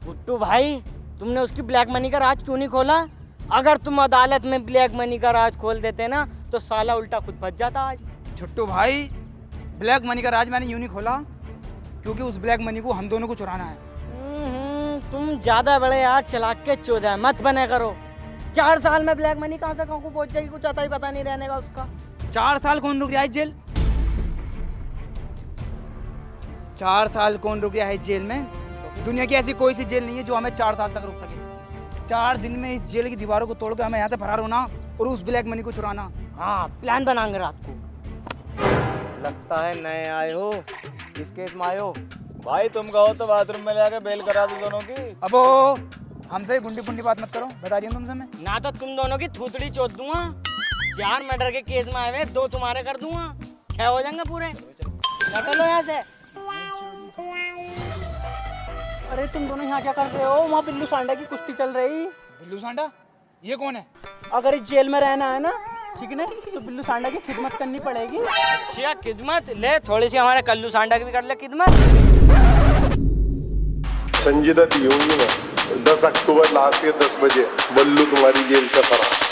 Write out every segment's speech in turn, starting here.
भुट्टू भाई, तुमने उसकी ब्लैक मनी का राज क्यों नहीं खोला? अगर तुम अदालत में ब्लैक मनी का राज खोल देते ना तो साला उल्टा खुद फंस जाता आज। छुट्टू भाई, ब्लैक मनी का राज मैंने यूं नहीं खोला क्योंकि उस ब्लैक मनी को हम दोनों को चुराना है। तुम ज्यादा बड़े यार चलाक के चोदा मत बने करो। 4 साल में ब्लैक मनी कहाँ से कहाँ को पहुंच जाएगी, कुछ आता ही पता नहीं रहने का उसका। 4 साल कौन रुक रहा है जेल? 4 साल कौन रुक गया है जेल में? दुनिया की ऐसी कोई सी जेल नहीं है जो हमें 4 साल तक रुक सके। 4 दिन में इस जेल की दीवारों को तोड़ के हमें यहाँ से फरार होना और उस ब्लैक मनी को चुराना। हाँ, प्लान बनाएंगे रात को। लगता है नए आए हो, किस केस में आए हो? भाई तुम कहो तो बाथरूम में जाके बेल करा दो दोनों की। अबो हमसे गुंडी पुंडी बात मत करो, बता रही हूँ तुमसे मैं। ना तो तुम दोनों की थूथड़ी चोद दूंगा। 4 मर्डर के केस में आए हुए 2 तुम्हारे कर दूंगा, 6 हो जाएंगे पूरे। निकलो यहाँ से। अरे तुम दोनों यहाँ क्या कर रहे हो? वहाँ बिल्लू सांडा की कुश्ती चल रही। बिल्लू सांडा? ये कौन है? अगर इस जेल में रहना है ना, ठीक है ना, तो बिल्लू सांडा की खिदमत करनी पड़ेगी। अच्छा, खिदमत ले, थोड़ी सी हमारे कल्लू सांडा की भी कर ले खिदमत। संजय दत्त होंगी ना 10 अक्टूबर रात के 10 बजे बल्लू तुम्हारी जेल से फरार।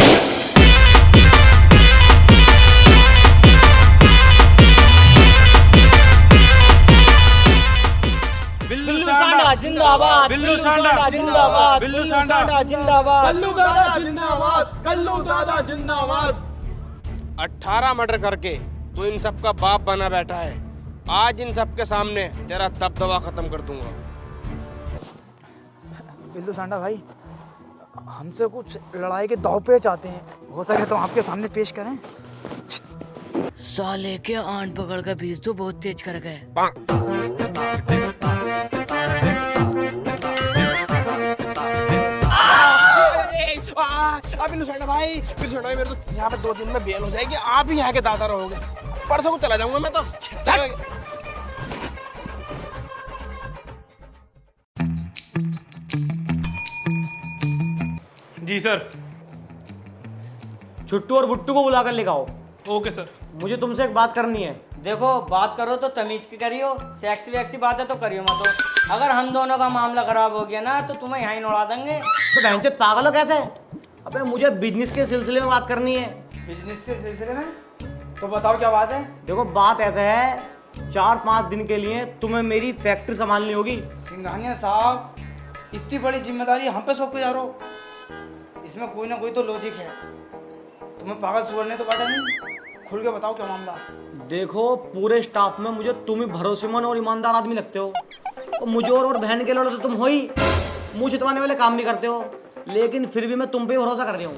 बिल्लू सांडा जिंदाबाद, बिल्लू सांडा जिंदाबाद, बिल्लू सांडा जिंदाबाद, कल्लू दादा जिंदाबाद, कल्लू दादा जिंदाबाद। 18 मर्डर करके तो इन सब का बाप बना बैठा है। आज इन सब के सामने तेरा दबदबा खत्म कर दूंगा। बिल्लू सांडा भाई, हमसे कुछ लड़ाई के दाव पे चाहते हैं, हो सके तो आपके सामने पेश करें। साले के आन पकड़ कर बीज तो बहुत तेज कर गए। बिल्लू सांडा भाई, बिल्लू सांडा भाई, मेरे तो यहाँ पे 2 दिन में बेल हो जाएगी। आप ही यहाँ के दादा रहोगे। परसों को चला जाऊंगा मैं तो। जी सर। छुट्टू और बुट्टू को बुला कर लेकर आओ। Okay sir. मुझे तुमसे एक बात करनी है। देखो, बात करो तो तमीज की करियो, सेक्सी वैक्सी बातें तो करियो मत। अगर हम दोनों का मामला खराब हो गया ना तो तुम्हें यहाँ ही उड़ा देंगे। तो बहनचोद पागल हो कैसे? अबे मुझे बिजनेस के सिलसिले में बात करनी है। बिजनेस के सिलसिले में? तो बताओ क्या बात है। देखो बात ऐसे है, 4-5 दिन के लिए तुम्हें मेरी फैक्ट्री संभालनी होगी। सिंघानिया साहब, इतनी बड़ी जिम्मेदारी हम पे सौंप के जा रहे हो, इसमें कोई ना कोई तो लॉजिक है। तुम्हें पागल सुअर ने तो काटा नहीं। खुल के बताओ क्या मामला। देखो, पूरे स्टाफ में मुझे तुम ही भरोसेमंद और ईमानदार आदमी लगते हो। तो मुझे और बहन के लड़ो तो तुम हो ही, मुंह छितवाने वाले काम भी करते हो, लेकिन फिर भी मैं तुम पे भरोसा कर रही हूँ।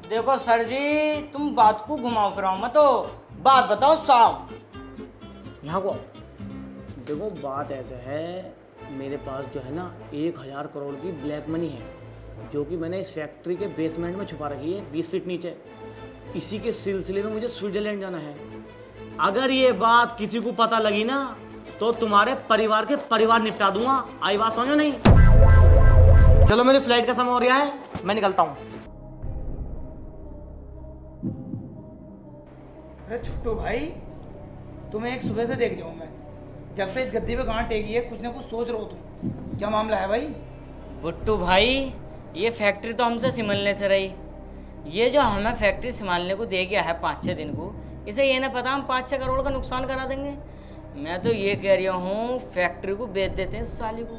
देखो सर जी, तुम बात को घुमाओ फिराओ मत, बात बताओ साफ। यहाँ को देखो, बात ऐसे है, मेरे पास जो है ना 1000 करोड़ की ब्लैक मनी है, जो कि मैंने इस फैक्ट्री के बेसमेंट में छुपा रखी है 20 फीट नीचे। इसी के सिलसिले में मुझे स्विट्जरलैंड जाना है। अगर ये बात किसी को पता लगी ना तो तुम्हारे परिवार के परिवार निपटा दूंगा। आई बात समझो नहीं? चलो, मेरी फ्लाइट का समय हो रहा है, मैं निकलता हूँ। अरे छुट्टू भाई, तुम्हें एक सुबह से देख रहा हूँ मैं, जब से इस गद्दी पे गांठ टेकी है कुछ ना कुछ सोच रहे हो तुम। क्या मामला है भाई? बुट्टू भाई, ये फैक्ट्री तो हमसे संभालने से रही। ये जो हमें फैक्ट्री संभालने को दे गया है 5-6 दिन को, इसे ये ना पता हम 5-6 करोड़ का नुकसान करा देंगे। मैं तो ये कह रहा हूँ, फैक्ट्री को बेच देते हैं इस साली को,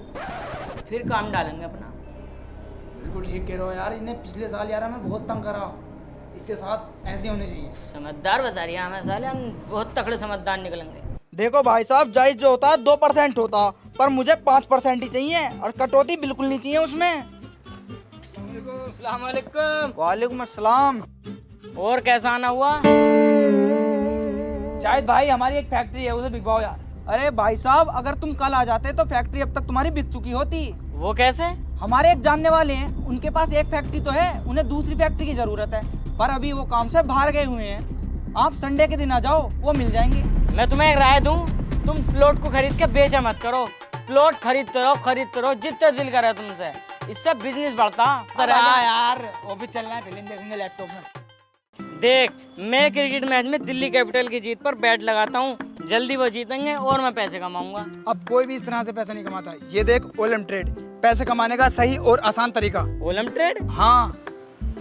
फिर काम डालेंगे अपना। बिल्कुल ठीक कह रहे हो यार, इन्हें पिछले साल यार हमें बहुत तंग करा, इसके साथ ऐसे होने चाहिए। समझदार बता रही है हमें साले, हम बहुत तकड़े समझदार निकलेंगे। देखो भाई साहब, जायज जो होता 2% होता, पर मुझे 5% ही चाहिए और कटौती बिल्कुल नहीं चाहिए उसमें। अस्सलाम वालेकुम। वालेकुम अस्सलाम। और कैसा आना हुआ? जायद भाई, हमारी एक फैक्ट्री है, उसे बिकवाओ यार। अरे भाई साहब, अगर तुम कल आ जाते तो फैक्ट्री अब तक तुम्हारी बिक चुकी होती। वो कैसे? हमारे एक जानने वाले हैं, उनके पास एक फैक्ट्री तो है, उन्हें दूसरी फैक्ट्री की जरूरत है, पर अभी वो काम से बाहर गए हुए हैं। आप संडे के दिन आ जाओ, वो मिल जाएंगे। मैं तुम्हें एक राय दूं, तुम प्लॉट को खरीद के बेचा मत करो, प्लॉट खरीदते रहो जितने दिल करे तुमसे, इससे बिजनेस बढ़ता। यार वो भी चलना है, फिल्म देखेंगे लैपटॉप में। देख, मैं क्रिकेट मैच में दिल्ली कैपिटल की जीत पर बैट लगाता हूँ, जल्दी वो जीतेंगे और मैं पैसे कमाऊंगा। अब कोई भी इस तरह से पैसा नहीं कमाता है। ये देख ओलम ट्रेड, पैसे कमाने का सही और आसान तरीका। Olam trade? हाँ,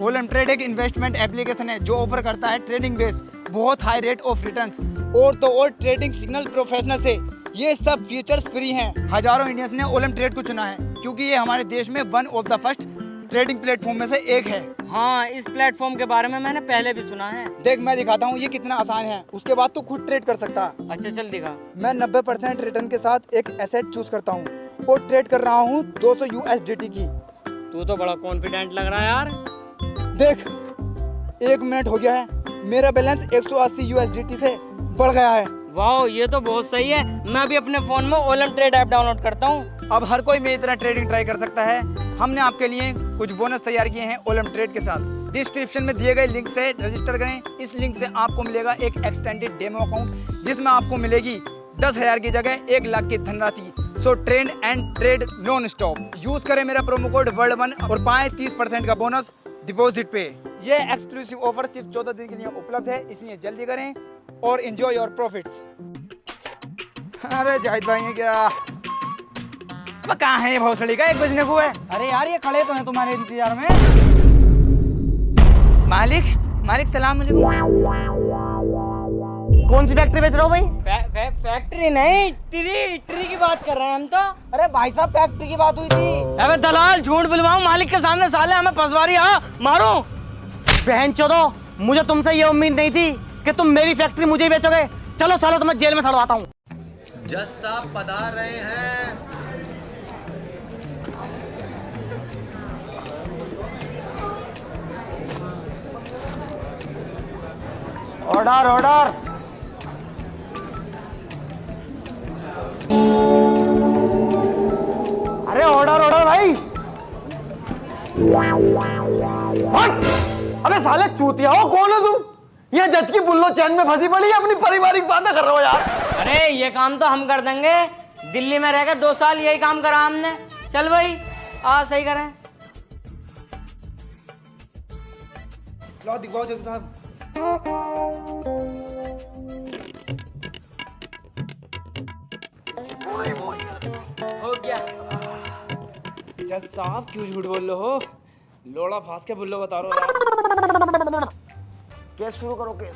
ओलम ट्रेड एक इन्वेस्टमेंट एप्लीकेशन है जो ऑफर करता है ट्रेडिंग बेस, बहुत हाई रेट ऑफ रिटर्न्स और तो और ट्रेडिंग सिग्नल प्रोफेशनल से। ये सब फीचर्स फ्री हैं। हजारों इंडियंस ने ओलम ट्रेड को चुना है क्योंकि ये हमारे देश में one of the first trading platform में से एक है। हाँ, इस प्लेटफॉर्म के बारे में मैंने पहले भी सुना है। देख मैं दिखाता हूँ ये कितना आसान है, उसके बाद तू खुद ट्रेड कर सकता है। अच्छा चल दिखा। मैं 90% रिटर्न के साथ एक एसेट चूज करता हूँ और ट्रेड कर रहा हूँ 200 USDT की। तू तो बड़ा कॉन्फिडेंट लग रहा है यार। देख 1 मिनट हो गया है, मेरा बैलेंस 180 USDT से बढ़ गया है। वाह, ये तो बहुत सही है। मैं भी अपने फोन में ओलम ट्रेड ऐप डाउनलोड करता हूँ। अब हर कोई मेरी तरह ट्रेडिंग ट्राई कर सकता है। हमने आपके लिए कुछ बोनस तैयार किए हैं ओलम ट्रेड के साथ। डिस्क्रिप्शन में दिए गए लिंक से रजिस्टर करें। इस लिंक से आपको मिलेगा एक एक्सटेंडेड डेमो अकाउंट जिसमें आपको मिलेगी 10,000 की जगह 1 लाख की धनराशि। So trade and trade non stop. Use करें मेरा प्रोमो कोड वर्ल्ड1 और पाएं 30% का बोनस डिपॉजिट पे। ये एक्सक्लूसिव ऑफर सिर्फ 14 दिन के लिए उपलब्ध है, इसलिए जल्दी करें और एंजॉय योर प्रॉफिट्स। अरे जाहिद भाई ये क्या, अब कहाँ है ये भोसड़ी का 1 बजने को है। अरे यार ये खड़े तो हैं तुम्हारे इंतजार में। मालिक सलाम अलैकुम। कौन सी फैक्ट्री बेच रहे हो भाई? फैक्ट्री नहीं, ट्री की बात कर रहे हैं हम तो। अरे भाई साहब फैक्ट्री की बात हुई थी। अबे दलाल, झूठ बुलवाऊं मालिक के सामने? साले हमें फंसवारी। हाँ मारो। बहन चोदो, मुझे तुमसे ये उम्मीद नहीं थी कि तुम मेरी फैक्ट्री मुझे ही बेचोगे। चलो सालो तुम्हें जेल में सड़वाता हूँ। जज साहब पधार रहे हैं। Order order. अरे ऑर्डर ऑर्डर भाई। हट! अबे साले चूतिया हो, कौन हो तुम? ये जज की बुल्लो चैन में फंसी पड़ी है, अपनी पारिवारिक बातें कर रहे हो यार। अरे ये काम तो हम कर देंगे। दिल्ली में रहकर 2 साल यही काम करा हमने। चल भाई आ सही करें। लो दिखाओ जज साहब। हो गया। जज साहब क्यों झूठ बोल रहे हो? लोड़ा फांस के बुल्लो बता रहे हो यार। केस शुरू करो, केस।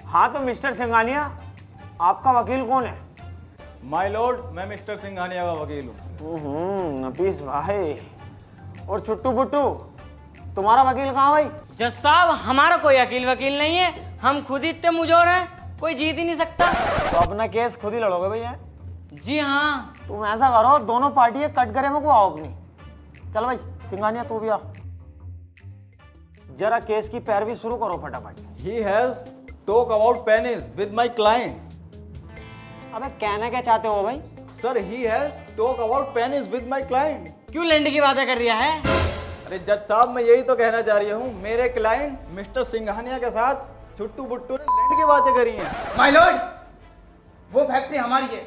हाँ तो मिस्टर सिंघानिया, आपका वकील कौन है? माय लॉर्ड, मैं मिस्टर सिंघानिया का वकील हूँ। नफीस भाई। और छुट्टू बुट्टू, तुम्हारा वकील कहाँ भाई? जज साहब हमारा कोई वकील नहीं है, हम खुद ही इतने मुजोर हैं, कोई जीत ही नहीं सकता। तो अपना केस खुद ही लड़ोगे भैया? जी हाँ। तुम ऐसा करो, दोनों पार्टी कटघरे में को आओ अपनी। चल भाई सिंघानिया तू भी आ, जरा केस की पैरवी शुरू करो फटाफट। He has talk about pennies with my client. अबे कहना क्या चाहते हो भाई? Sir, he has talk about pennies with my client. क्यों लैंड की बातें कर रहा है? अरे जज साहब मैं यही तो कहना चाह रही हूँ, मेरे क्लाइंट मिस्टर सिंघानिया के साथ छुट्टू बुट्टू ने लैंड की बातें करी हैं। माय लॉर्ड, वो फैक्ट्री हमारी है।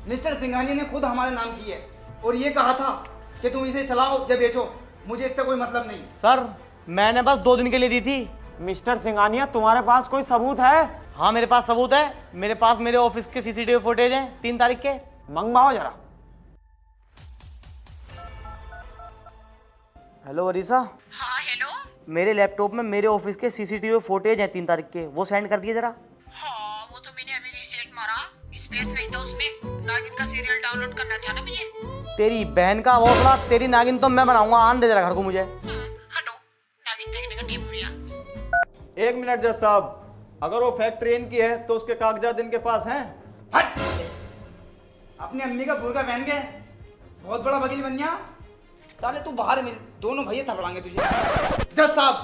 मिस्टर सिंघानिया ने खुद हमारे नाम की है और ये कहा था कि तुम इसे चलाओ या बेचो, मुझे इससे कोई मतलब नहीं। सर मैंने बस 2 दिन के लिए दी थी। मिस्टर सिंघानिया तुम्हारे पास कोई सबूत है? हाँ मेरे पास सबूत है। मेरे पास मेरे ऑफिस के CCTV फुटेज हैं 3 तारीख के। मंगवाओ जरा। हेलो अरीसा। हाँ हेलो। मेरे लैपटॉप में मेरे ऑफिस के CCTV फुटेज हैं 3 तारीख के, वो सेंड कर दिए जरा। हाँ वो तो मैंने अभी रीसेट मारा, स्पेस नहीं था उसमें, नागिन का सीरियल डाउनलोड करना था ना मुझे। तेरी बहन का वोपड़ा, तेरी नागिन तो मैं बनाऊंगा। आन दे जरा घर को मुझे। हटो, नागिन देखने का टीम हो गया। 1 मिनट जज साहब, अगर वो फैक्ट्री इनकी है तो उसके कागजात इनके पास हैं? हट! अपनी अम्मी का बुर्का पहन के बहुत बड़ा वकील बन गया। साले तू बाहर मिल, दोनों भैया थपड़ाएंगे तुझे। जज साहब,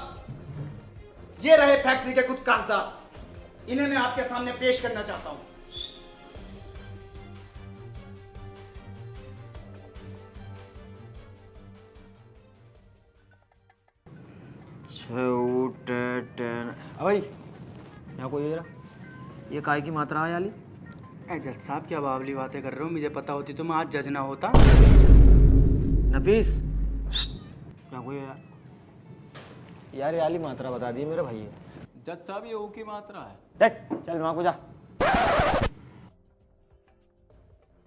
ये रहे फैक्ट्री के कुछ कागजात, इन्हें मैं आपके सामने पेश करना चाहता हूँ। भाई यहाँ कोई जरा, ये काय की मात्रा है याली? जज साहब क्या बावली बातें कर रहे हो? मुझे पता होती तो मैं आज जज ना होता। नफीस क्या कोई यार, यार ये वाली मात्रा बता दी मेरे भाई। जज साहब ये ऊ की मात्रा है। देख चल वहां को जा।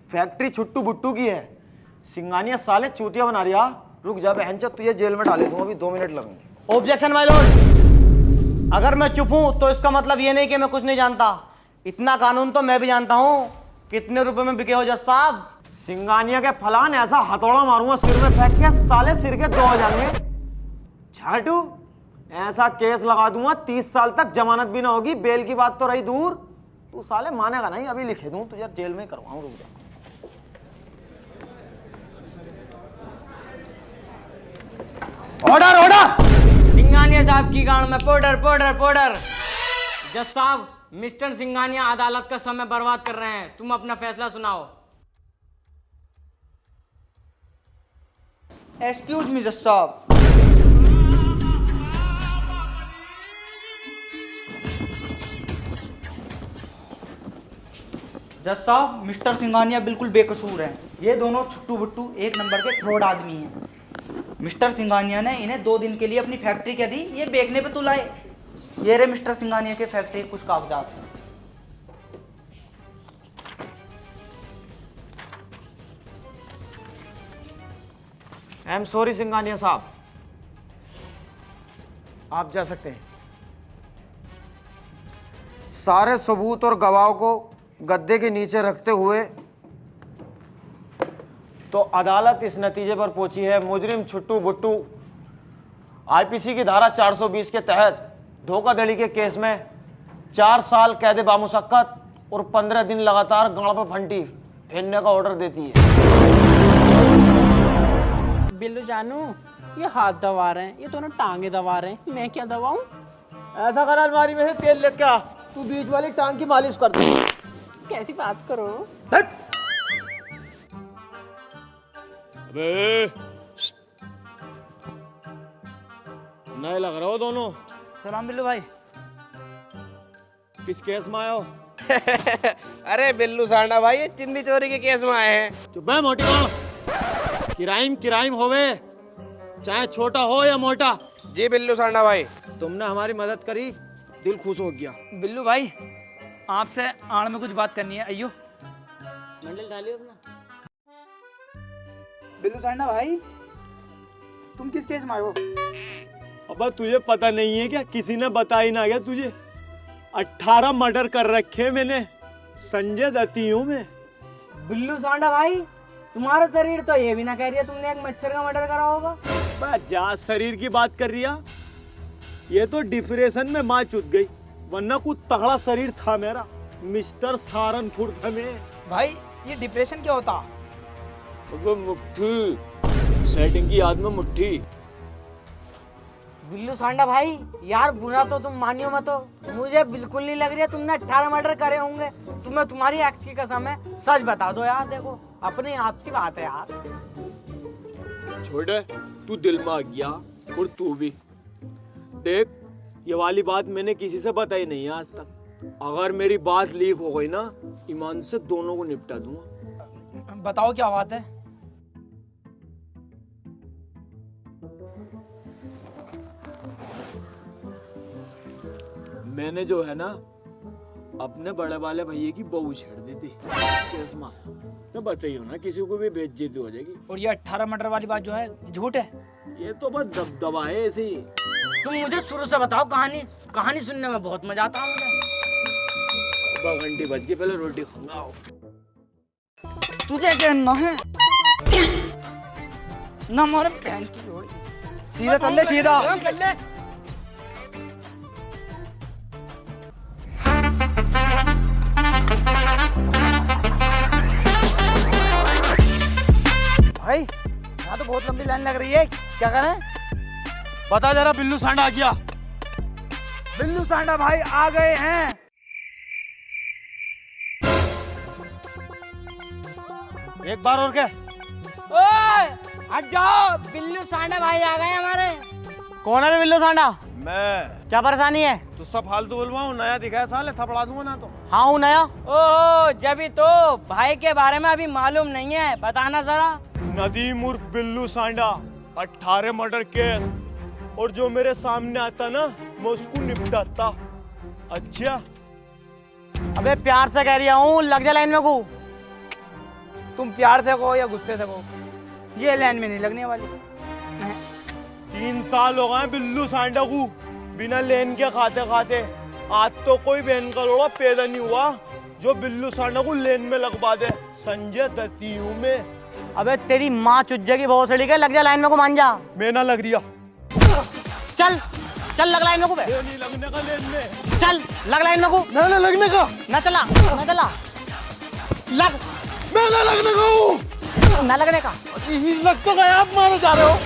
फैक्ट्री छुट्टू बुट्टू की है, सिंगानिया साले चूतिया बना रहा। रुक जा बहनचोद, तुझे जेल में डाले दूंगा, अभी 2 मिनट लगेंगे। ऑब्जेक्शन माय लॉर्ड, अगर मैं चुप हूं तो इसका मतलब ये नहीं कि मैं कुछ नहीं जानता। इतना कानून तो मैं भी जानता हूं। कितने रुपए में बिके हो जज साहब? सिंगानिया के फलान ऐसा हथौड़ा मारूंगा सिर में फेंक के, साले सिर के 2 हो जाएंगे। झाटू ऐसा केस लगा दूंगा 30 साल तक जमानत भी ना होगी। बेल की बात तो रही दूर, तू साले मानेगा नहीं। अभी लिखे दूं तुझे जेल में करवाऊं, रुक जा। Order order. सिंघानिया साहब की गांड में पाउडर पाउडर पाउडर। जज साहब, मिस्टर सिंघानिया अदालत का समय बर्बाद कर रहे हैं, तुम अपना फैसला सुनाओ। एक्सक्यूज मी जज साहब। जज साहब, मिस्टर सिंघानिया बिल्कुल बेकसूर हैं। ये दोनों छुट्टू बुट्टू 1 नंबर के फ्रॉड आदमी हैं। मिस्टर सिंघानिया ने इन्हें 2 दिन के लिए अपनी फैक्ट्री क्या दी, ये बेचने पे तुलाए। ये रहे मिस्टर सिंघानिया के फैक्ट्री के कुछ कागजात। आई एम सॉरी सिंघानिया साहब, आप जा सकते हैं। सारे सबूत और गवाहों को गद्दे के नीचे रखते हुए तो अदालत इस नतीजे पर पहुंची है, मुजरिम छुट्टू बुट्टू आईपीसी की धारा 420 के तहत धोखाधड़ी के केस में 4 साल कैद बामुशक्कत और 15 दिन लगातार गांड पर फंटी फेरने का ऑर्डर देती है। बिल्लू जानू, ये हाथ दबा रहे हैं, ये दोनों टांगे दबा रहे हैं, मैं क्या दबाऊं? ऐसा कर अलमारी में से तेल लेके आ, तू बीच वाली टांग की मालिश कर दे। कैसी बात करो? अबे नए लग रहे हो दोनों। सलाम बिल्लू भाई। किस केस में आए हो? अरे बिल्लू सांडा भाई, ये चिंदी चोरी के केस में आए हैं। चुप है मोटी माँ। किराइम होवे, चाहे छोटा हो या मोटा। जी बिल्लू सांडा भाई। तुमने हमारी मदद करी, दिल खुश हो गया। बिल्लू भाई, आपसे आड़ में कुछ बात करनी है। अयो मंडल डालियो अपना। बिल्लू सांडा भाई, तुम किस केस में आए हो? अब तुझे पता नहीं है क्या? किसी ने बताई ना क्या तुझे? 18 मर्डर कर रखे मैंने, संजय दत्ती हूँ मैं। बिल्लू सांडा भाई, तुम्हारा शरीर तो ये भी ना कह रही है तुमने एक मच्छर का मर्डर करा होगा। जा शरीर की बात कर रिया, ये तो डिप्रेशन में माँ चुत गई, वरना कुछ तगड़ा शरीर था मेरा। मिस्टर सारनपुर था मैं। भाई ये डिप्रेशन क्या होता? मुट्ठी सेटिंग की याद में मुट्ठी। बिल्लू सांडा भाई, यार बुरा तो तुम मानियो मत हो, मुझे बिल्कुल नहीं लग रही है तुमने 18 मर्डर करे होंगे। तुम्हें तुम्हारी एक्स की कसम है, सच बता दो यार। देखो अपनी आपसी बात है यार। छोड़े, तू दिल में आ गया और तू भी देख, ये वाली बात मैंने किसी से बताई नहीं है आज तक। अगर मेरी बात लीक हो गई ना, ईमान से दोनों को निपटा दूंगा। बताओ क्या बात है? मैंने जो है ना अपने बड़े वाले भैया की बहू छेड़ दी थी केस में। तो बताइयो ना, किसी को भी बेइज्जती हो जाएगी। और ये 18 मर्डर वाली बात जो है झूठ है? ये तो बस दबदबा है ऐसे ही। तुम मुझे शुरू से बताओ कहानी, कहानी सुनने में बहुत मजा आता है मुझे। घंटी बज के पहले रोटी खाऊंगा। तुझे चैन ना है ना मारे बहन की जोड़ी। सीधा चल ले, सीधा। भाई यहाँ तो बहुत लंबी लाइन लग रही है, क्या करें? बता जरा, बिल्लू सांडा आ गया। बिल्लू सांडा भाई आ गए हैं। एक बार और क्या? ओए हट जाओ, बिल्लू सांडा भाई आ गए हमारे। कौन है बिल्लू सांडा? मैं। क्या परेशानी है? तू सब फालतू बोलवाऊं, नया दिखाया साले, थपड़ा दूंगा ना तो। हाँ हूँ नया। ओह जभी तो भाई के बारे में अभी मालूम नहीं है, बताना जरा। नदीम उर्फ बिल्लू सांडा, 18 मर्डर केस, और जो मेरे सामने आता ना मैं उसको निपटाता। अच्छा अबे प्यार से कह रहा हूँ, लग जा लाइन में को। तुम प्यार से कहो या गुस्से से कहो, ये लाइन में नहीं लगने वाली। 3 साल हो गए बिल्लू सांडा को बिना लेन के खाते खाते। आज तो कोई बहन का लोड़ा पैदा नहीं हुआ जो बिल्लू सांडा को लेन में लगवा दे। संजय दत्ती हूँ मैं। अबे तेरी माँ चुज्जे की भोसड़ी के, लग जा लाइन में को, मान जा। मैं ना लग रिया। चल चल लग लाइन में को बे। मैं नहीं लगने का लेन में। चल लग लाइन में को। मैं ना लगने का। ना चला लग। मैं ना लगने का हूँ। ना लगने का। लग तो गया, आप मारे जा रहे हो।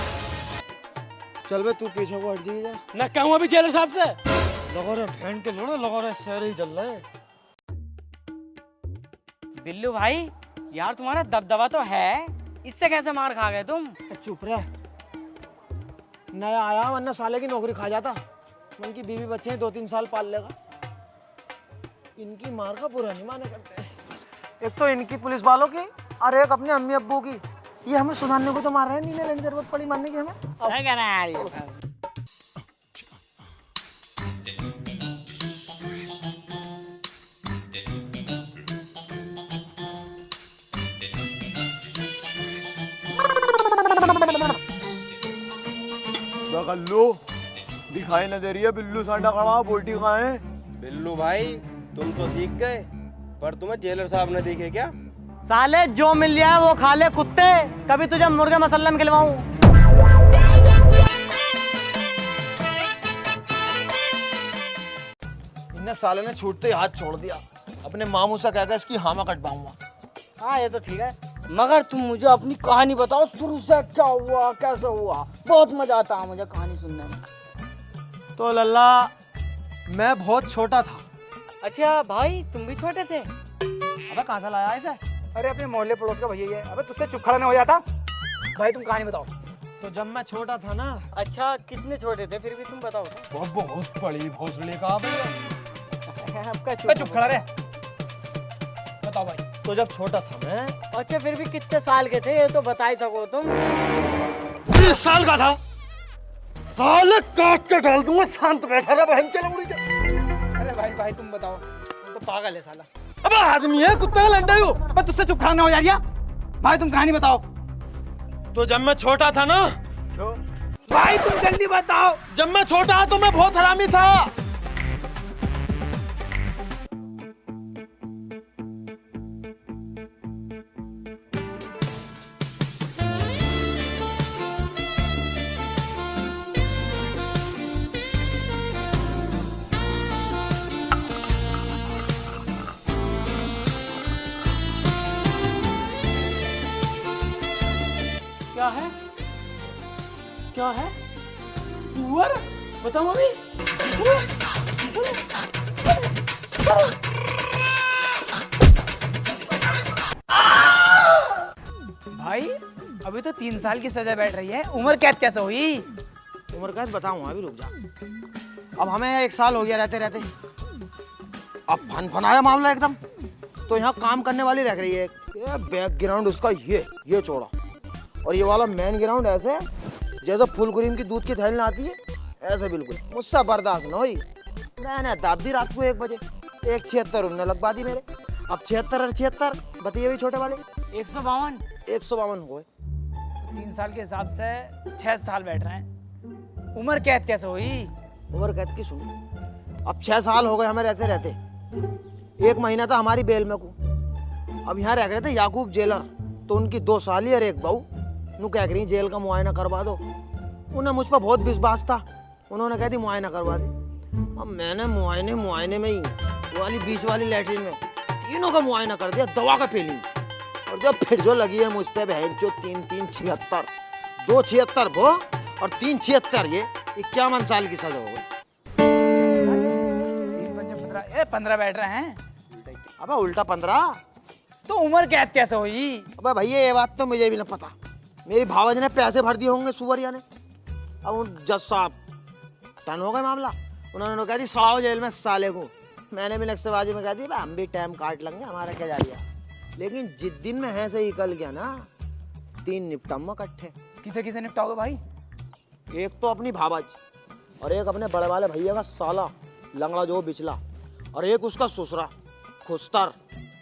चल बे तू पीछे को हट जाइए जरा। ना कहूँ अभी जेलर साहब से। लगा रहे बहन के लोड़ा, लगा रहे शहर ही चल रहा है। बिल्लू भाई यार तुम्हारा दबदबा तो है, इससे कैसे मार खा गए तुम? चुप रह, नया आया वरना साले की नौकरी खा जाता। उनकी बीवी बच्चे हैं, 2-3 साल पाल लेगा। इनकी मार का पूरा नहीं माने करते। एक तो इनकी पुलिस वालों की और एक अपने अम्मी अब्बू की। ये हमें सुनाने को तो मार रहे हैं, नहीं लेने जरूरत पड़ी मारने की हमें। है क्या ना यार ये? बगल्लो दिखाई न दे रही है बिल्लू सांडा खड़ा, बोटी कहाँ है? बिल्लू भाई तुम तो दिख गए, पर तुम्हें जेलर साहब ने दिखे क्या? साले जो मिल जाए वो खा ले कुत्ते, कभी तुझे मुर्गे मसल्लम खिलवाऊं। इन्हें साले ने छूटते ही हाथ छोड़ दिया। अपने मामू से कहकर इसकी हामा कटवाऊंगा। हाँ ये तो ठीक है, मगर तुम मुझे अपनी कहानी बताओ, शुरू से क्या हुआ, कैसे हुआ? बहुत मजा आता है मुझे कहानी सुनने में। तो लल्ला मैं बहुत छोटा था। अच्छा भाई तुम भी छोटे थे? अबे कहाँ से लाया इसे? अरे अपने मोहल्ले पड़ोस का भैया ही है। अबे तुझसे चुप खड़ा नहीं हो जाता? भाई तुम कहानी बताओ। तो जब मैं छोटा था ना। अच्छा कितने छोटे थे फिर भी तुम बताओ तो। बहुत बड़ी भोसले का आपका चुप खड़ा रहे, बताओ भाई। तो जब छोटा था मैं। अच्छा फिर भी कितने साल के थे ये तो बता ही सको तुम। 30 साल का था। साले काट के डाल दूंगा, शांत बैठा रहा बहन के लंगड़ी के। अरे भाई भाई तुम बताओ, तो पागल है साला। अबे आदमी है, कुत्ता का लंडा ही हो। अबे तुझसे चुप खड़ा नहीं हो जा। भाई तुम कहानी बताओ। तो जब मैं छोटा था ना। भाई तुम जल्दी बताओ। जब मैं छोटा था तो मैं बहुत हरामी था। क्या है? क्या है? सुअर? बताओ अभी। भाई अभी तो 3 साल की सजा बैठ रही है, उम्र कैद कैसे हुई? उम्र कैद बताऊंगा, अभी रुक जा। अब हमें 1 साल हो गया रहते रहते। अब फन-फनाया मामला एकदम। तो यहाँ काम करने वाली रह रही है। ये बैकग्राउंड उसका ये चौड़ा, और ये वाला मेन ग्राउंड ऐसे जैसे फुल क्रीम की दूध की थैली ना आती है, ऐसे बिल्कुल। मुझसे बर्दाश्त न हुई, मैंने दाब दी रात को 1 बजे। 176 उन्होंने लगवा दी मेरे। अब 76 और 76 बताइए भाई, छोटे वाले 152। 152 हो गए। 3 साल के हिसाब से 6 साल बैठ रहे हैं, उम्र कैद कैसे हुई? उम्र कैद की सुन। अब 6 साल हो गए हमें रहते रहते। 1 महीना था हमारी बेल में को। अब यहाँ रह रहे थे याकूब जेलर, तो उनकी 2 साली और 1 बहू नु कह रही जेल का मुआयना करवा दो। उन्हें मुझ पर बहुत विश्वास था, उन्होंने कह दी मुआयना करवा दी। अब मैंने मुआयने में ही वाली 20 वाली लैट्रिन में तीनों का मुआयना कर दिया, दवा का फीलिंग। और जब फिर जो लगी है मुझ पे बहन जो 3-3 76, 2 76 वो और 3 76, ये 51 साल की सजा हो गई। 15 बैठ रहे हैं। अबे उल्टा 15। तो उम्र कैद कैसे हुई? अबे भैया ये बात तो मुझे भी नहीं पता। मेरी भावज ने पैसे भर दिए होंगे सुवरिया ने। अब उन जज साहब टन हो गए मामला, उन्होंने कह दी सड़ाओ जेल में साले को। मैंने भी नक्सलबाजी में कह दी हम भी टाइम काट लेंगे, हमारा क्या जा रहा। लेकिन जिस दिन में है से निकल गया ना, 3 निपटाऊंगा इकट्ठे। किसे किसे निपटाओगे भाई? एक तो अपनी भावज और एक अपने बड़े वाले भैया का साला लंगड़ा जो बिचला। और एक उसका ससुरा खुस्तर,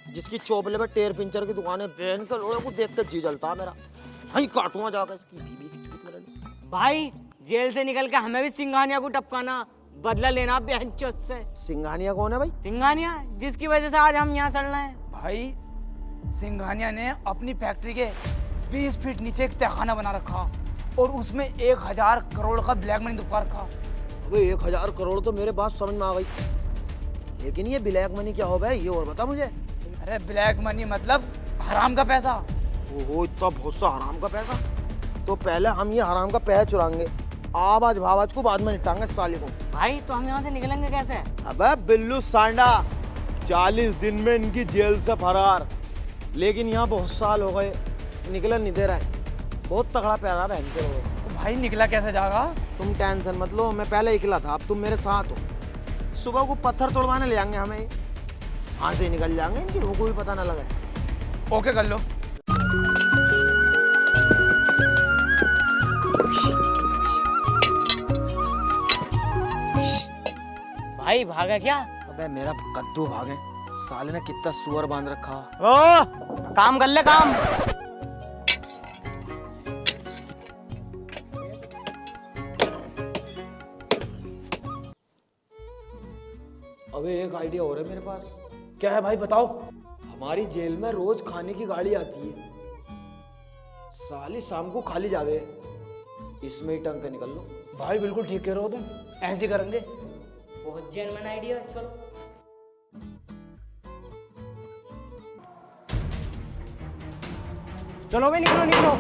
जिसकी चोपले में टेर पिंचर की दुकान है। बहन के लोड़े को देख कर जी जलता है मेरा। वहीं काटूंगा जाकर इसकी बीवी की चूत मेरे लिए। भाई जेल से निकल के हमें भी सिंघानिया को टपकाना, बदला लेना बेंचोद से। सिंघानिया कौन है भाई? सिंघानिया जिसकी वजह से आज हम यहाँ सड़ रहे हैं। भाई सिंघानिया ने अपनी फैक्ट्री के 20 फीट नीचे एक तहखाना बना रखा और उसमें 1000 करोड़ का ब्लैक मनी दुबका रखा। अबे 1000 करोड़ तो मेरे बात समझ में आ गई, लेकिन ये ब्लैक मनी क्या हो भाई, ये और बता मुझे। अरे ब्लैक मनी मतलब हराम का पैसा। ओहो, इतना बहुत सा हराम का पैसा। तो पहले हम ये हराम का पैसा चुराएंगे, आवाज भावाज को बाद में निपटाएंगे साले को। भाई तो हम यहाँ से निकलेंगे कैसे? अबे बिल्लू सांडा, 40 दिन में इनकी जेल से फरार। लेकिन यहाँ बहुत साल हो गए, निकलने नहीं दे रहा है। बहुत तगड़ा प्यारा बहन के लोगों। तो भाई निकला कैसे जाएगा? तुम टेंशन मत लो, मैं पहले निकला था, अब तुम मेरे साथ हो। सुबह को पत्थर तोड़वाने ले जाएंगे हमें, यहाँ से निकल जाएंगे, इनकी रूह को भी पता ना लगे। ओके कर लो। भाई भागा क्या? अबे मेरा कद्दू भागे, साले ने कितना सुअर बांध रखा। ओ काम कर ले काम। अबे एक आइडिया हो रहा है मेरे पास। क्या है भाई बताओ। हमारी जेल में रोज खाने की गाड़ी आती है, साली शाम को खाली जावे, इसमें ही टंग के निकल लो। भाई बिल्कुल ठीक कह रहे हो तुम, ऐसे ही करेंगे। बहुत जेन्युइन आइडिया, चलो। चलो भाई निकलो निकलो।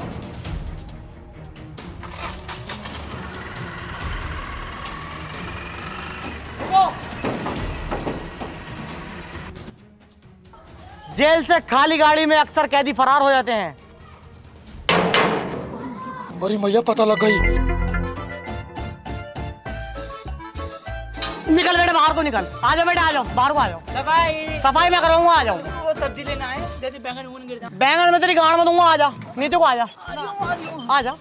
जेल से खाली गाड़ी में अक्सर कैदी फरार हो जाते हैं। अरे मैया पता लग गई। निकल बेटे बाहर को निकल। आ जाओ बेटे, आ जाओ बाहर को, आ जाओ। सफाई सफाई मैं कराऊंगा, आ जाओ। वो सब्जी लेना है, जैसे बैंगन वून गिर जाए। बैंगन में तेरी गांड में दूंगा, आ जा नीचे को, आ जा आ जा।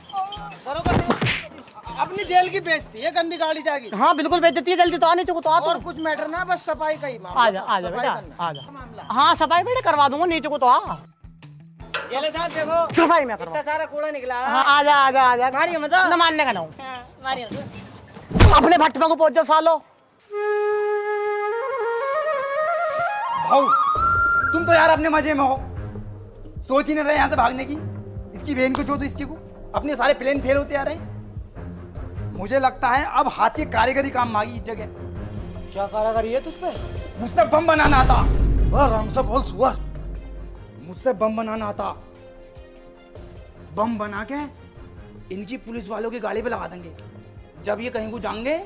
अपनी जेल की बेइज्जती है, गंदी गाड़ी जाएगी। हाँ बिल्कुल बेच देती है, जल्दी तो आ नीचे को, तो आ और तू। कुछ मैटर ना, बस सफाई का ही आ जा आ जा बेटा, आ जा। हाँ सफाई बेटे करवा दूंगा, नीचे को तो आ। ये साहब देखो, सफाई मैं करवा। इतना सारा कूड़ा निकला। हाँ आ जा आ जा आ जा। मारिए मतलब न मानने का ना हूँ। मारिए अपने भट्टे को पहुंच जाओ सालो। भाऊ तुम तो यार अपने मजे में हो, सोच ही नहीं रहे यहाँ से भागने की। इसकी बहन को जो तो इसकी को, अपने सारे प्लान फेल होते आ रहे हैं। मुझे लगता है अब हाथ की कारीगरी काम मांगी इस जगह। क्या कारागरी है तुझ पे? मुझसे बम बनाना आता। आराम से बोल सुअर। मुझसे बम बनाना आता। बम बना के इनकी पुलिस वालों की गाड़ी पे लगा देंगे। जब ये कहीं को जाएंगे,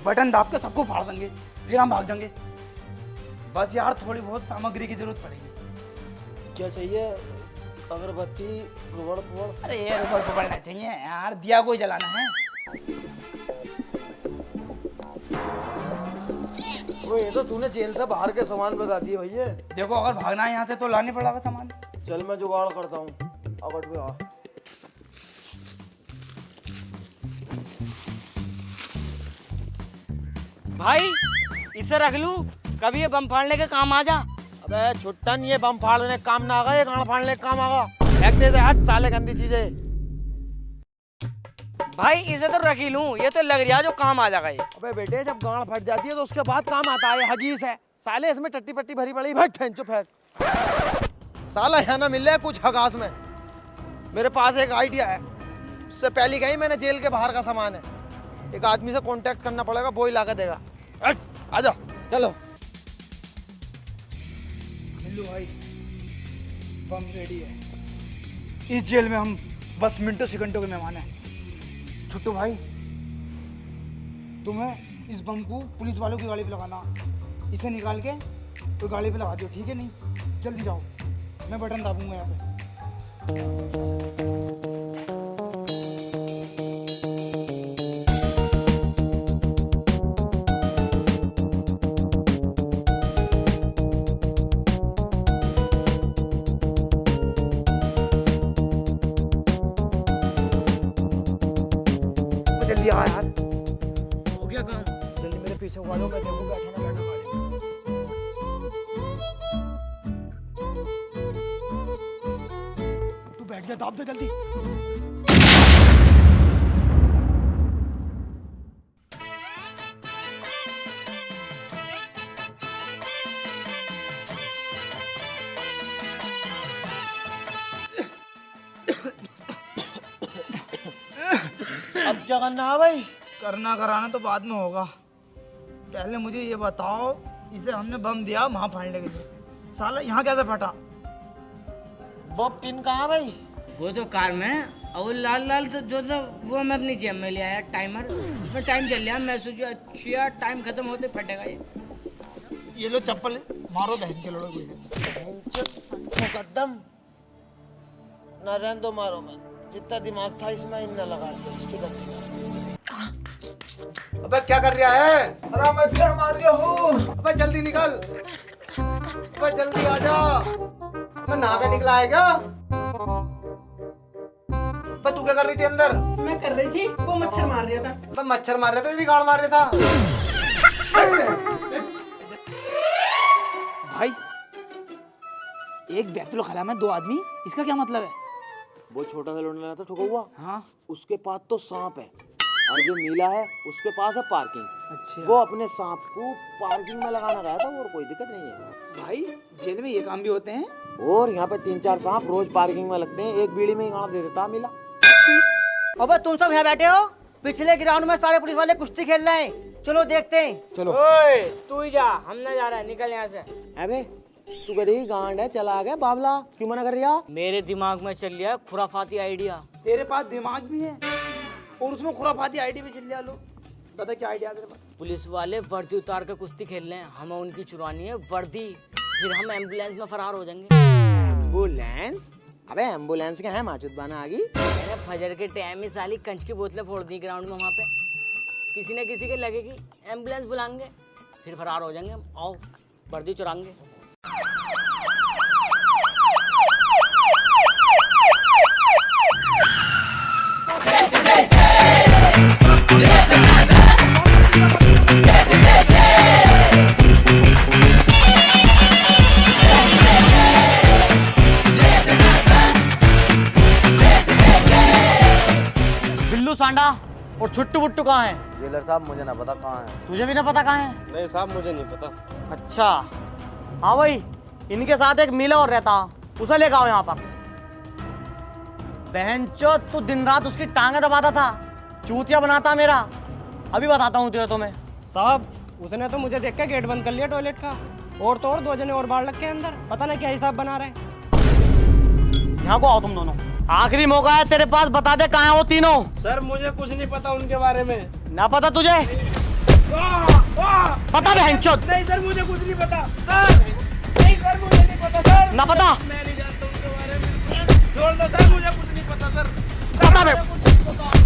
बटन दाब के सबको फाड़ देंगे, फिर हम भाग जाएंगे। बस यार थोड़ी बहुत सामग्री की जरूरत पड़ेगी। क्या चाहिए? अगरबत्ती, रुबड़ पुबड़? अरे ये रुपड़ पकड़ना चाहिए यार, दिया कोई जलाना है। वो ये तो तूने जेल से बाहर के सामान बता दिए भैया। देखो अगर भागना है यहाँ से तो लाने पड़ेगा सामान। चल मैं जुगाड़ करता हूँ, अवट पे आ। भाई इसे रख लूं, कभी ये बम फाड़ने के काम आ जा। अबे छुट्टन, ये बम फाड़ने का काम ना आगा, ये गाड़ फाड़ने का काम आगा। फेंक दे दे, हट साले गंदी चीजें। भाई इसे तो रख ही लूं, ये तो लग रहा है जो काम आ जाएगा ये। अबे बेटे जब गाड़ फट जाती है तो उसके बाद काम आता है, ये हगीज है साले। इसमें टट्टी पट्टी भरी पड़ी, भाई ठेंचो फेंक। साला यहाँ ना मिल रहा है कुछ हगास में। मेरे पास एक आइडिया है, उससे पहले कहीं मैंने जेल के बाहर का सामान है, एक आदमी से कांटेक्ट करना पड़ेगा, वो ही ला के देगा। आजा चलो मिल्लू भाई, बम रेडी है। इस जेल में हम बस मिनटों सेकंडों के मेहमान हैं। छुट्टू भाई तुम्हें इस बम को पुलिस वालों की गाड़ी पे लगाना, इसे निकाल के तो गाड़ी पे लगा दो, ठीक है? नहीं जल्दी जाओ, मैं बटन दाबूंगा यहाँ पे। जल्दी आ यार। हो गया काम। जल्दी मेरे पीछे हुआ लो, मैं देखूँ बैठा ना बैठा गाड़ी में। गया, दाब दे जल्दी। अब क्या करना है भाई? करना कराना तो बाद में होगा, पहले मुझे ये बताओ, इसे हमने बम दिया वहाँ फाड़ने के लिए, साला यहाँ कैसे फटा? वो पिन कहाँ है भाई? वो तो कार में, और वो लाल लाल तो जो था वो मैं अपनी जेब में ले आया, टाइमर, उसमें टाइम चल रहा, मैं सोचा अच्छा टाइम खत्म होते फटेगा ये लो चप्पल, मारो बहन के लोड़ों को इसे। मुकद्दम न रहने दो, मारो मत, जितना दिमाग था इसमें इन न लगा दिया, इसकी गलती नहीं। अबे क्या कर रहा है? अरे मैं फिर मार रहा हूँ। अबे जल्दी निकल, अबे जल्दी आ जा। मैं नहा के निकला है क्या? अबे तू क्या कर रही थी अंदर? मैं कर रही थी, वो मच्छर मार रहा था। अबे मच्छर मार रहा था, तेरी गाड़ मार रहा था। भाई एक बैतुल खला में 2 आदमी, इसका क्या मतलब है? वो छोटा सा लौंडा था ठुका हुआ, हाँ उसके पास तो सांप है, और जो नीला है उसके पास है पार्किंग। अच्छा वो अपने सांप को पार्किंग में लगाना गया था, और कोई दिक्कत नहीं है भाई, जेल में ये काम भी होते हैं? और यहाँ पे 3-4 सांप रोज पार्किंग में लगते हैं, एक बीड़ी में ही गाड़ दे देता मिला। अबे तुम सब यहाँ बैठे हो, पिछले ग्राउंड में सारे पुलिस वाले कुश्ती खेल रहे हैं, चलो देखते हैं। चलो ओए तू ही जा, हम ना जा रहे हैं, निकल यहाँ से। अबे तू कह रही गांड है, चला आ गया बाबला, क्यों मना कर रही है? मेरे दिमाग में चल रहा है खुराफाती आइडिया। तेरे पास दिमाग भी है और उसमें खुराफाती आईडी भी चल लो, बता क्या आइडिया तेरे पास? पुलिस वाले वर्दी उतार के कुश्ती खेल रहे हैं, हमें उनकी चुरानी है वर्दी, फिर हम एम्बुलेंस में फरार हो जाएंगे। एम्बुलेंस? अबे एम्बुलेंस के हैं, माचुद बाना आ गई। मैंने फजर के टाइम में साली कंच की बोतलें फोड़ दी ग्राउंड में, वहाँ पे किसी न किसी के लगेगी, एम्बुलेंस बुलाएंगे, फिर फरार हो जाएंगे हम। आओ वर्दी चुराएंगे। बिल्लू सांडा और छुट्टू बुट्टू कहाँ है? जेलर साहब मुझे ना पता कहाँ है। तुझे भी ना पता कहाँ है? नहीं साहब मुझे नहीं पता। अच्छा हाँ भाई, इनके साथ एक मिला और रहता, उसे लेकर आओ यहाँ पर। बहनचोद, तू दिन रात उसकी टांगे दबाता था, चूतिया बनाता मेरा। अभी बताता हूँ तुझे। तुम्हें साहब उसने तो मुझे देख के गेट बंद कर लिया टॉयलेट का, और तो और 2 जने और बाहर लग के अंदर, पता नहीं क्या हिसाब बना रहे। यहाँ को आओ तुम दोनों, आखिरी मौका है तेरे पास, बता दे कहाँ है वो तीनों। सर मुझे कुछ नहीं पता उनके बारे में। ना पता तुझे? पता बहनचोद? नहीं सर मुझे कुछ नहीं पता सर, नहीं सर मुझे नहीं पता सर। ना पता? मैं नहीं जानता उनके बारे में, छोड़ दो सर, मुझे कुछ नहीं पता सर। पता बे,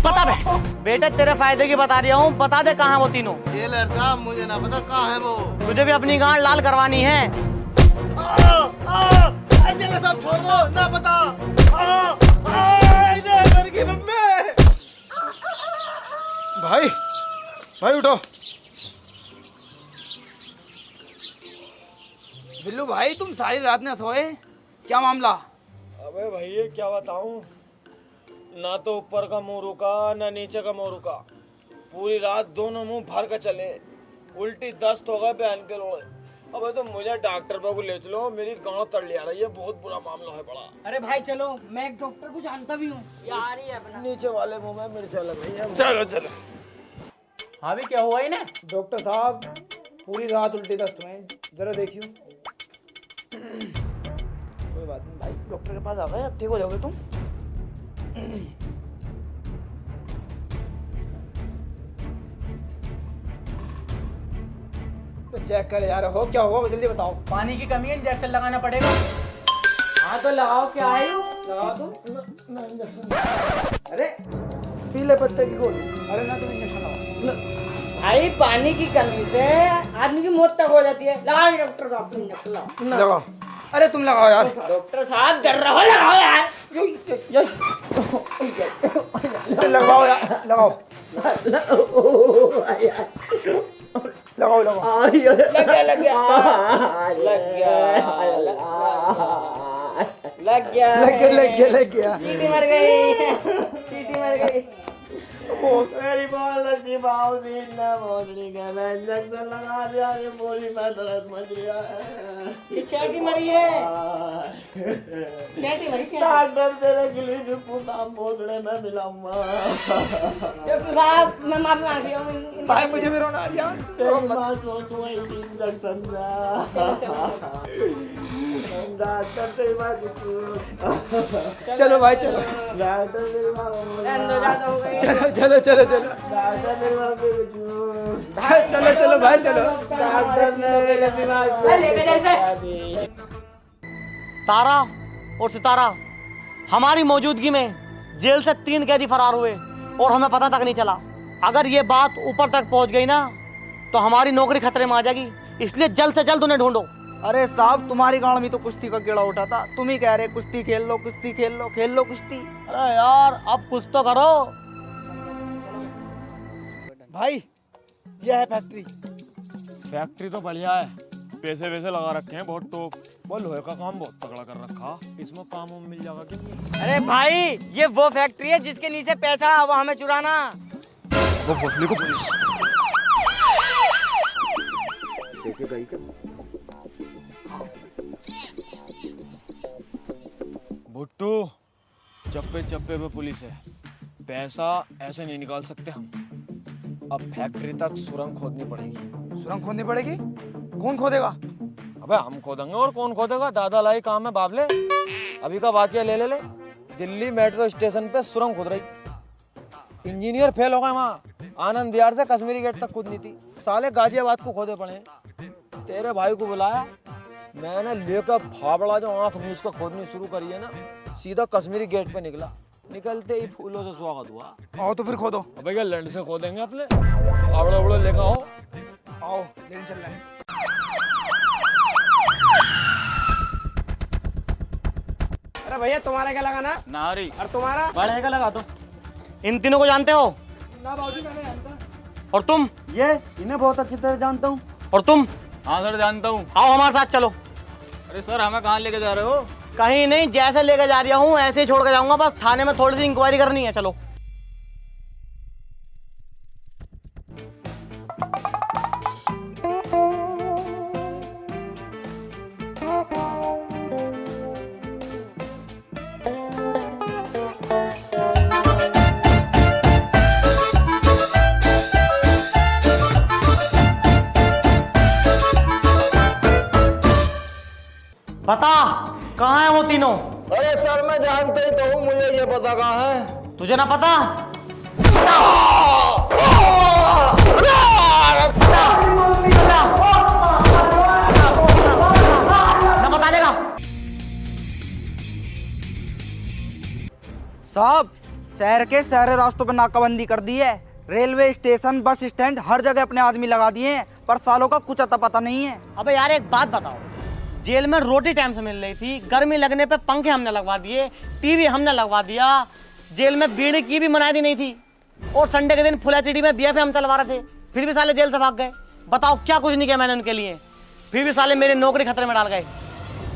पता बे। बेटे तेरे फायदे की बता रहा हूँ, बता दे कहाँ है वो तीनों। जेलर साहब मुझे ना पता कहाँ है वो। तुझे भी अपनी गांड लाल करवानी है। जेलर साहब छोड़ दो, ना पता। भाई, भाई उठो। बिल्लू भाई तुम सारी रात न सोए, क्या मामला? अबे भैया क्या बताऊं, ना तो ऊपर का मुंह रुका ना नीचे का मुंह रुका, पूरी रात दोनों मुंह भर कर चले, उल्टी दस्त हो गए बहन के लोड़े। अबे तो मुझे डॉक्टर पे को ले चलो, मेरी गांव तड़ लिया रही है, बहुत बुरा मामला है बड़ा। अरे भाई चलो, मैं एक डॉक्टर को जानता भी हूँ, यार ही है अपना। नीचे वाले मुंह में मिर्चा लग रही है। चलो चलो। हाँ भी क्या हुआ इन्हें? डॉक्टर साहब पूरी रात उल्टी दस्त हुए, जरा देखियो। कोई बात नहीं भाई, डॉक्टर के पास आ गए, अब ठीक हो जाओगे तुम। तो चेक कर यार, हो क्या हुआ जल्दी बताओ। पानी की कमी है, इंजेक्शन लगाना पड़ेगा। हाँ तो लगाओ, क्या है यू? लगा दो ना इंजेक्शन। अरे पीले पत्ते की गोली। अरे ना तुम इंजेक्शन लगाओ। भाई पानी की कमी से आदमी की मौत तक हो जाती है, लगाओ डॉक्टर साहब, इंजेक्शन लगाओ। लगाओ। अरे तुम लगाओ यार। डॉक्टर साहब डर रहा हो, लगाओ यार। लगाओ यार, लगाओ लगाओ लगाओ। लग गया लग गया लग गया। लग गया लग गया चीटी मर गई चीटी मर गई मेरी बहुत लगी बाबूजी ने मोटरी का इंजेक्शन लगा दिया, ये पूरी में दर्द मच गया है। चीटी मरी है चीटी मरी डॉक्टर तेरे गिली जो पूरा मोटरे में मिलाऊंगा। साहब मैं माफी मांगती हूँ भाई मुझे भी रोना आ गया। तेरी बात सोचूं इंजेक्शन डॉक्टर तेरी बात चलो भाई चलो डॉक्टर तेरी बात चलो चलो चलो चलो डॉक्टर तेरी बात चलो चलो भाई चलो। डॉक्टर ने मेरे दिमाग में तारा और सितारा हमारी मौजूदगी में जेल से 3 कैदी फरार हुए और हमें पता तक नहीं चला। अगर ये बात ऊपर तक पहुंच गई ना तो हमारी नौकरी खतरे में आ जाएगी, इसलिए जल्द से जल्द उन्हें ढूंढो। अरे साहब तुम्हारी गांव में तो कुश्ती का कीड़ा उठा था, तुम ही कह रहे कुश्ती खेल लो कुश्ती खेल लो, खेल लो कुश्ती। अरे यार अब कुछ तो करो। भाई यह है फैक्ट्री। फैक्ट्री तो बढ़िया है, पैसे वैसे लगा रखे हैं बहुत, तो वो लोहे का काम बहुत तगड़ा कर रखा, इसमें काम मिल जाएगा क्या? अरे भाई ये वो फैक्ट्री है जिसके नीचे पैसा है वो हमें चुराना। वो भोसले को पुलिस देखे गई क्या? भुट्टू चप्पे चप्पे पे पुलिस है, पैसा ऐसे नहीं निकाल सकते हम। अब फैक्ट्री तक सुरंग खोदनी पड़ेगी। सुरंग खोदनी पड़ेगी? कौन खोदेगा? अबे हम खोदेंगे और कौन खोदेगा, दादा लाई काम है बाबले। अभी का वाकया ले ले दिल्ली मेट्रो स्टेशन पे सुरंग खोद रही, इंजीनियर फेल हो गए वहाँ, आनंद विहार से कश्मीरी गेट तक खोदनी थी, साले गाजियाबाद को खोदे पड़े। तेरे भाई को बुलाया मैंने, लेकर फावड़ा जो आंख में इसको खोदनी शुरू करी है ना, सीधा कश्मीरी गेट पे निकला, निकलते ही फूलों से स्वागत हुआ। आओ तो फिर खोदो। अबे क्या लैंड से खोदेंगे अपने, फावड़ा उड़ा लेकर आओ। आओ लेकिन चल रहे हैं। अरे भैया तुम्हारा क्या लगाना? नारी और तुम्हारा? बढ़ेगा लगा दो। इन तीनों को जानते हो? ना बाबूजी मैंने जानता। और तुम? ये इन्हें बहुत अच्छी तरह जानता हूँ। और तुम? हाँ सर जानता हूँ। आओ हमारे साथ चलो। अरे सर हमें कहाँ लेके जा रहे हो? कहीं नहीं, जैसे लेकर जा रहा हूँ ऐसे ही छोड़ के जाऊंगा, बस थाने में थोड़ी सी इंक्वायरी करनी है। चलो। बता कहाँ है वो तीनों? अरे सर मैं जानता ही तो हूँ, मुझे ये पता कहाँ है। तुझे ना पता? ना बता देगा? साहब शहर के सारे रास्तों पर नाकाबंदी कर दी है, रेलवे स्टेशन बस स्टैंड हर जगह अपने आदमी लगा दिए हैं, पर सालों का कुछ अता पता नहीं है। अबे यार एक बात बताओ, जेल में रोटी टाइम से मिल रही थी, गर्मी लगने पे पंखे हमने लगवा दिए, टीवी हमने लगवा दिया, जेल में बीड़ी की भी मनाही नहीं थी, और संडे के दिन फुलाचिड़ी में बीएफए हम चलवा रहे थे, फिर भी साले जेल से भाग गए। बताओ क्या कुछ नहीं किया मैंने उनके लिए, फिर भी साले मेरी नौकरी खतरे में डाल गए।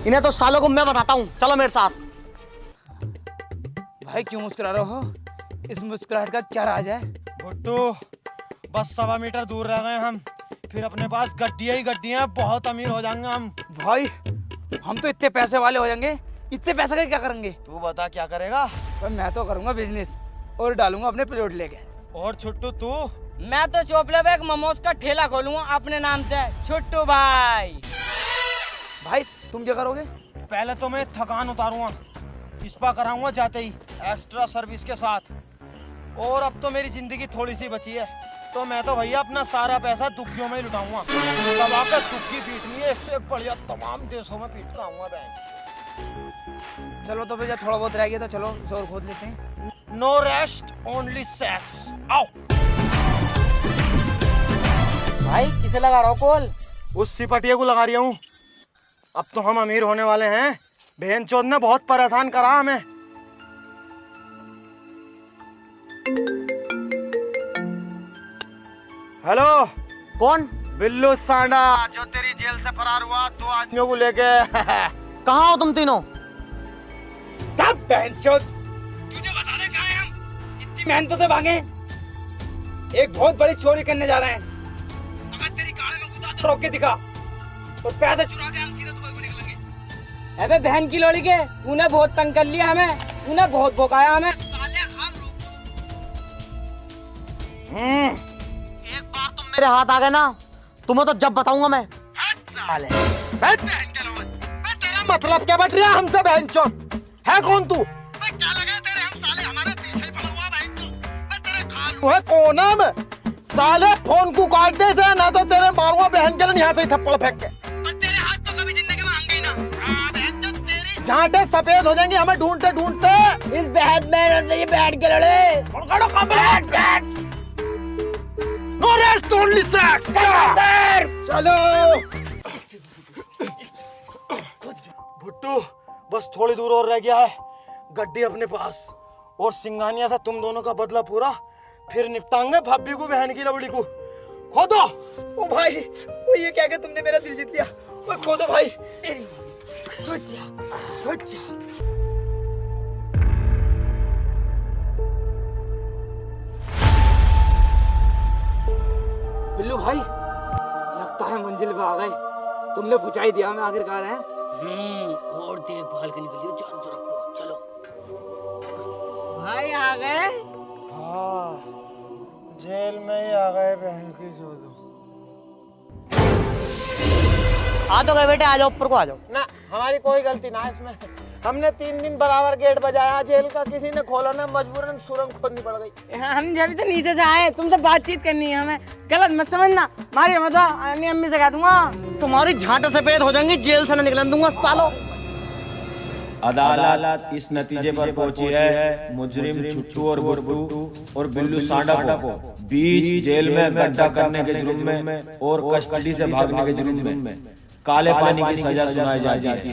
इन्हें तो सालों को मैं बताता हूँ, चलो मेरे साथ। भाई क्यों मुस्कुरा रहे हो? इस मुस्कुराहट का क्या राज है? भुट्टू बस 1.25 मीटर दूर रह गए हम, फिर अपने पास गड्डियाँ ही गड्डियाँ, बहुत अमीर हो जाएंगे हम। भाई हम तो इतने पैसे वाले हो जाएंगे, इतने पैसे का क्या करेंगे? तू बता क्या करेगा? तो मैं तो करूंगा बिजनेस और डालूंगा अपने प्लॉट लेके। और छुट्टू तू? मैं तो चोपले पे एक मोमोज का ठेला खोलूंगा अपने नाम से, छुट्टू भाई। भाई तुम क्या करोगे? पहले तो मैं थकान उतारूंगा, स्पा कराऊंगा जाते ही एक्स्ट्रा सर्विस के साथ, और अब तो मेरी जिंदगी थोड़ी सी बची है, तो मैं तो भैया अपना सारा पैसा दुखियों में ही लुटाऊंगा, दबा कर दुखी पीटनी है, इससे बढ़िया तमाम देशों में पीट कर आऊंगा बैंक। चलो तो भैया थोड़ा बहुत रह गया तो चलो जोर खोद लेते हैं। No rest only sex. आओ। भाई किसे लगा रहा हो कॉल? उस सिपटिया को लगा रही हूँ। अब तो हम अमीर होने वाले हैं, बहनचोद ने बहुत परेशान करा हमें। हेलो कौन? बिल्लू सांडा, जो तेरी जेल से फरार हुआ 2 आदमियों को लेके। कहाँ हो तुम तीनों? बहनचोद, तुझे बता दे कहाँ हैं हम? इतनी मेहनतों से भागे, एक बहुत बड़ी चोरी करने जा रहे हैं। अगर तेरी गाड़ी में घुसा तो रोक के दिखा, और पैसे चुरा के हम सीधे दुबई को निकलेंगे। अबे बहन की लोड़ी के, तूने बहुत तंग कर लिया हमें, तूने बहुत भौंकाया हमें। एक बार तुम मेरे हाथ आ गए ना, तुम्हें तो जब बताऊंगा मैं। साले बहन के लोग, तेरा मतलब क्या बैठ रहा है हमसे बहनचोद? है कौन तू? क्या लगा तेरे हम साले हमारे पीछे पड़ा हुआ बहनचोद? तेरे खालू है कोना में, साले फोन को काट दे से, ना तो तेरे मारूंगा बहन के लिए यहाँ से थप्पड़ फेंक के। तेरे हाथ तो कभी जिंदगी में आएंगे ही ना। बहनचोद तेरी झांटे सफेद हो जाएंगी हमें ढूंढते ढूंढते। इस बहन में ये बैठ के लड़े। No rest, only sex. चलो भुट्टू, बस थोड़ी दूर और रह गया है, गड्डी अपने पास, और सिंगानिया से तुम दोनों का बदला पूरा, फिर निपटाएंगे भाभी को बहन की लवड़ी को। खोदो। ओ भाई, वो ये क्या तुमने मेरा दिल जीत लिया। ओ खोदो भाई। बिल्लू भाई, लगता है मंजिल पे आ गए। तुमने पहुंचा ही दिया हमें आखिरकार है। और देखभाल के निकलियो चारों तरफ को। चलो भाई आ गए। हाँ, जेल में ही आ गए बहन की जोदो। आ तो गए बेटे, आ जाओ ऊपर को आ जाओ। ना हमारी कोई गलती ना इसमें, हमने 3 दिन बराबर गेट बजाया जेल का, किसी ने खोला ना, मजबूरन सुरंग खोदनी पड़ गई। हम जब तो नीचे से आए, तुमसे बातचीत करनी है हमें, गलत मत समझना। मारी मत, अम्मी से कह दूंगा। तुम्हारी झांटे सफेद हो जाएंगी, जेल से न निकलन दूंगा सालो। अदालत इस नतीजे पर पहुंची है, मुजरिम छुट्टू और बुट्टू और बिल्लू सांडा को बीच जेल में गड्ढा करने के जुर्म में और कस्टडी से भागने के जुर्म में काले पानी की सजा सुनाई जाती है।